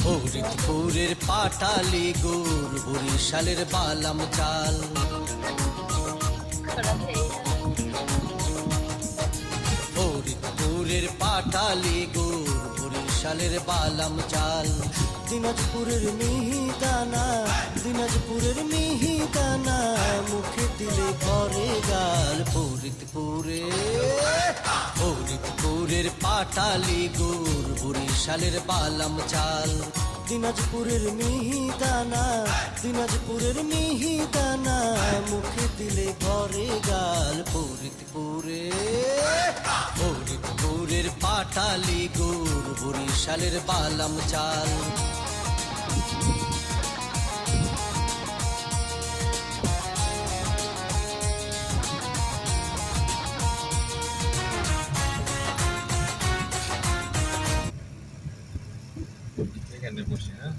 ফরিদপুরের পাটালি গুড়, বরিশালের বালাম চাল। ফরিদপুরের পাটালি গুড়, বরিশালের বালাম চাল। দিনাজপুরের মিহিদানা, দিনাজপুরের মিহিদানা, মুখে দিলে ভরে গাল। ফরিদপুরের পাটালি গুড়, বরিশালের বালাম চাল। দিনাজপুরের মিহিদানা, দিনাজপুরের মিহিদানা, মুখে দিলে ভরে গাল। ফরিদপুরের পাটালি গুড়, বরিশালের বালাম চাল। এখানে বসে, হ্যাঁ।